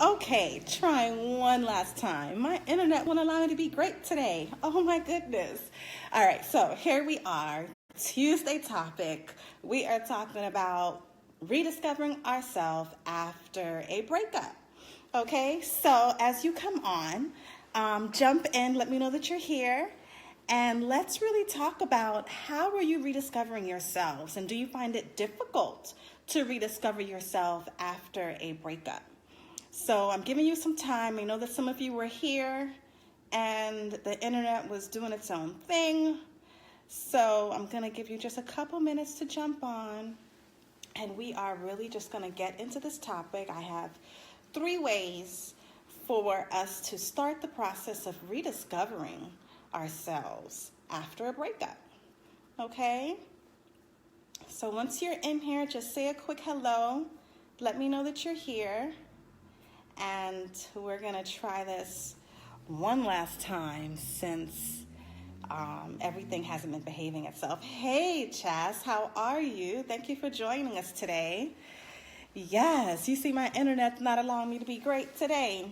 Okay, trying one last time. My internet won't allow me to be great today. Oh my goodness. All right, so here we are. Tuesday topic. We are talking about rediscovering ourselves after a breakup. Okay, so as you come on, jump in, let me know that you're here. And let's really talk about how are you rediscovering yourselves, and do you find it difficult to rediscover yourself after a breakup? So I'm giving you some time. I know that some of you were here and the internet was doing its own thing. So I'm going to give you just a couple minutes to jump on. And we are really just going to get into this topic. I have 3 ways for us to start the process of rediscovering ourselves after a breakup. Okay? So once you're in here, just say a quick hello. Let me know that you're here. And we're going to try this one last time since everything hasn't been behaving itself. Hey, Chas, how are you? Thank you for joining us today. Yes, you see my internet's not allowing me to be great today.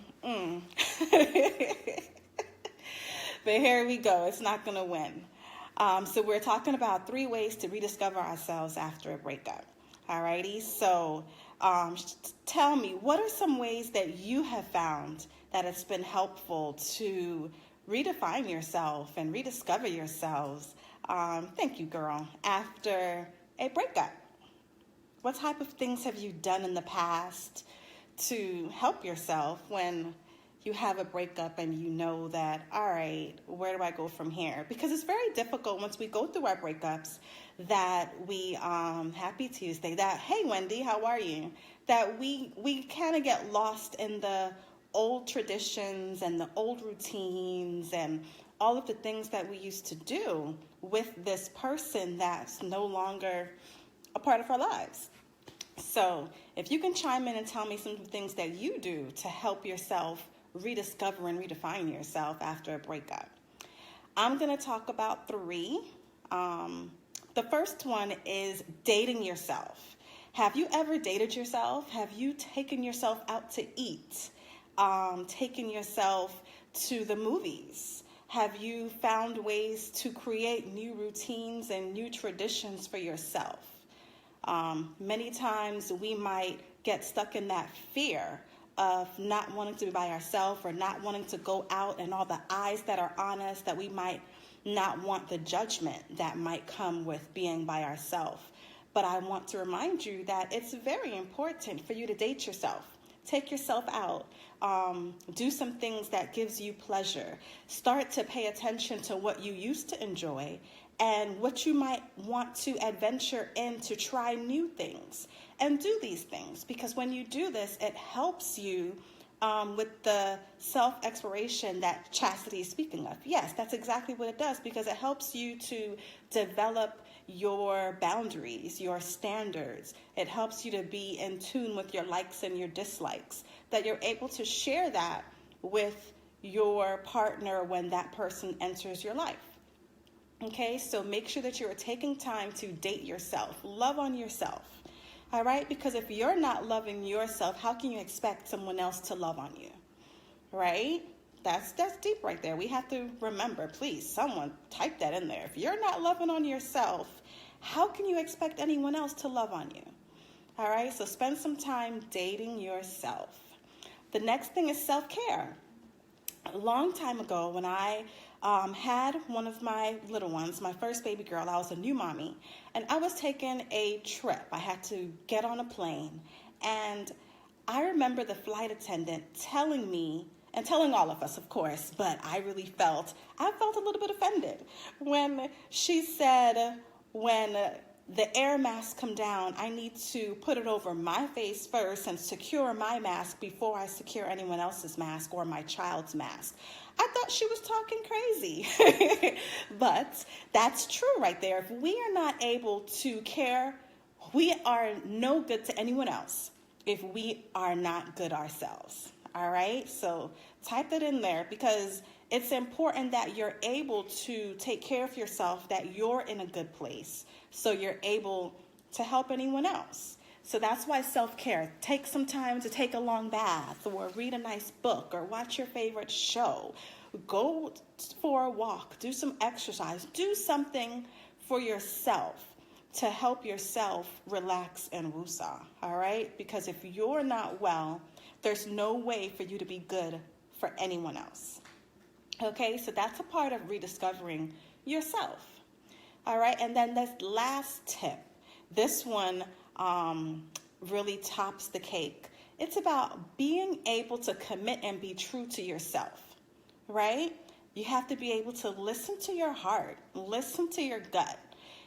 But here we go. It's not going to win. So we're talking about 3 ways to rediscover ourselves after a breakup. Alrighty, so tell me, what are some ways that you have found that it's been helpful to redefine yourself and rediscover yourselves? Thank you, girl. After a breakup, what type of things have you done in the past to help yourself when you have a breakup and you know that, all right, where do I go from here? Because it's very difficult once we go through our breakups that we, happy Tuesday, that, hey, Wendy, how are you? That we kind of get lost in the old traditions and the old routines and all of the things that we used to do with this person that's no longer a part of our lives. So if you can chime in and tell me some things that you do to help yourself rediscover and redefine yourself after a breakup. I'm going to talk about 3. The first one is dating yourself. Have you ever dated yourself? Have you taken yourself out to eat? Taken yourself to the movies? Have you found ways to create new routines and new traditions for yourself? Many times we might get stuck in that fear of not wanting to be by ourselves or not wanting to go out and all the eyes that are on us, that we might not want the judgment that might come with being by ourselves. But I want to remind you that it's very important for you to date yourself. Take yourself out. Do some things that gives you pleasure. Start to pay attention to what you used to enjoy and what you might want to adventure in to try new things. And do these things, because when you do this, it helps you with the self-exploration that Chastity is speaking of. Yes, that's exactly what it does, because it helps you to develop your boundaries, your standards. It helps you to be in tune with your likes and your dislikes, that you're able to share that with your partner when that person enters your life. Okay, so make sure that you are taking time to date yourself, love on yourself. All right, because if you're not loving yourself, how can you expect someone else to love on you? Right? That's deep right there. We have to remember, please, someone type that in there. If you're not loving on yourself, how can you expect anyone else to love on you? All right, so spend some time dating yourself. The next thing is self-care. A long time ago, when I had one of my little ones, my first baby girl, I was a new mommy, and I was taking a trip. I had to get on a plane, and I remember the flight attendant telling me, and telling all of us, of course, but I felt a little bit offended when she said, when the air mask come down, I need to put it over my face first and secure my mask before I secure anyone else's mask or my child's mask. I thought she was talking crazy, but that's true right there. If we are not able to care, we are no good to anyone else if we are not good ourselves. All right, so type that in there, because it's important that you're able to take care of yourself, that you're in a good place, so you're able to help anyone else. So that's why self-care. Take some time to take a long bath or read a nice book or watch your favorite show. Go for a walk, do some exercise, do something for yourself to help yourself relax and woosah, all right? Because if you're not well, there's no way for you to be good for anyone else. Okay, so that's a part of rediscovering yourself. All right, and then this last tip, this one really tops the cake. It's about being able to commit and be true to yourself, right? You have to be able to listen to your heart, listen to your gut.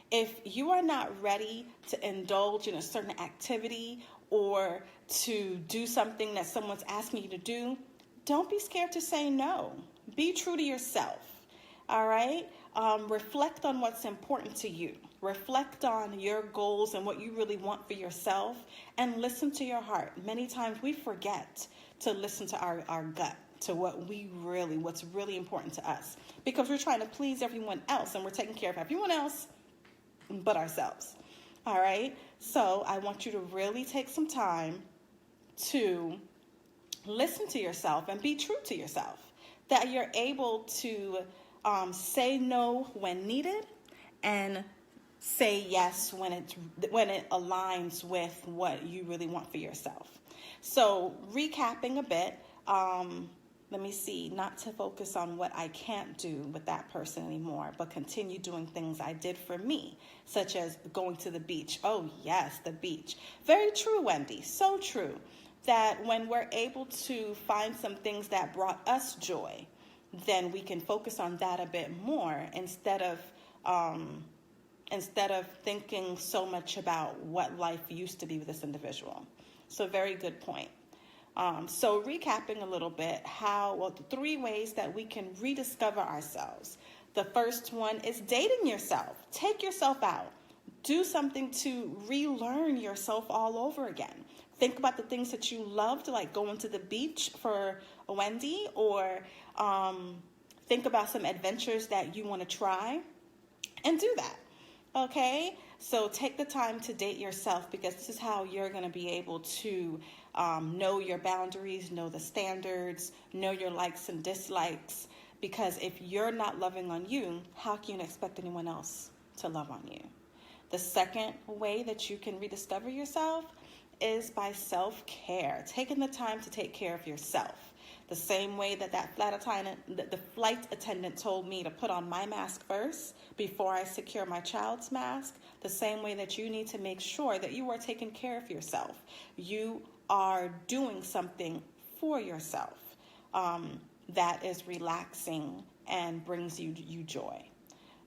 If you are not ready to indulge in a certain activity or to do something that someone's asking you to do, don't be scared to say no. Be true to yourself, all right? Reflect on what's important to you. Reflect on your goals and what you really want for yourself, and listen to your heart. Many times we forget to listen to our gut, to what's really important to us, because we're trying to please everyone else and we're taking care of everyone else but ourselves. All right? So I want you to really take some time to listen to yourself and be true to yourself, that you're able to say no when needed and say yes when it aligns with what you really want for yourself. So recapping a bit, let me see, not to focus on what I can't do with that person anymore, but continue doing things I did for me, such as going to the beach. Oh yes, the beach. Very true, Wendy, so true, that when we're able to find some things that brought us joy, then we can focus on that a bit more instead of thinking so much about what life used to be with this individual. So very good point. So recapping a little bit, the 3 ways that we can rediscover ourselves. The first one is dating yourself. Take yourself out. Do something to relearn yourself all over again. Think about the things that you loved, like going to the beach for Wendy, or think about some adventures that you want to try, and do that. Okay? So take the time to date yourself, because this is how you're going to be able to know your boundaries, know the standards, know your likes and dislikes. Because if you're not loving on you, how can you expect anyone else to love on you? The second way that you can rediscover yourself is by self-care, taking the time to take care of yourself. The same way that the flight attendant told me to put on my mask first before I secure my child's mask, the same way that you need to make sure that you are taking care of yourself. You are doing something for yourself that is relaxing and brings you joy.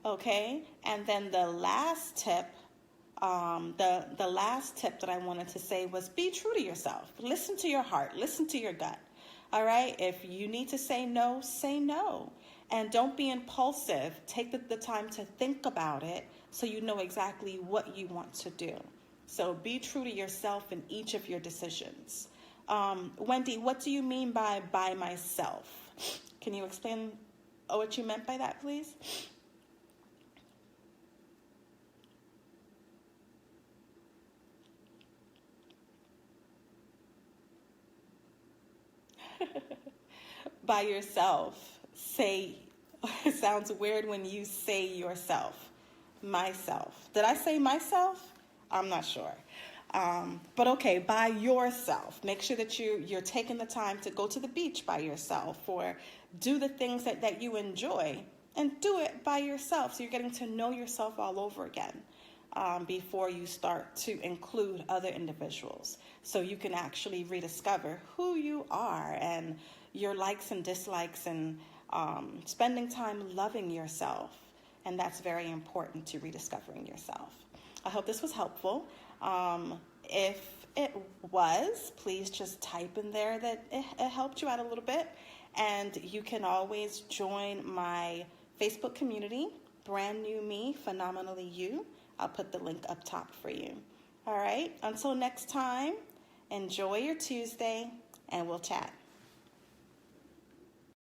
Okay? And then the last tip, the last tip that I wanted to say was be true to yourself. Listen to your heart. Listen to your gut. All right? If you need to say no, say no. And don't be impulsive. Take the time to think about it so you know exactly what you want to do. So be true to yourself in each of your decisions. Wendy, what do you mean by myself? Can you explain what you meant by that, please? By yourself. Say, it sounds weird when you say yourself. Myself. Did I say myself? I'm not sure. But okay, by yourself. Make sure that you're taking the time to go to the beach by yourself, or do the things that you enjoy, and do it by yourself. So you're getting to know yourself all over again before you start to include other individuals. So you can actually rediscover who you are and your likes and dislikes, and spending time loving yourself. And that's very important to rediscovering yourself. I hope this was helpful. If it was, please just type in there that it helped you out a little bit. And you can always join my Facebook community, Brand New Me, Phenomenally You. I'll put the link up top for you. All right, until next time, enjoy your Tuesday, and we'll chat.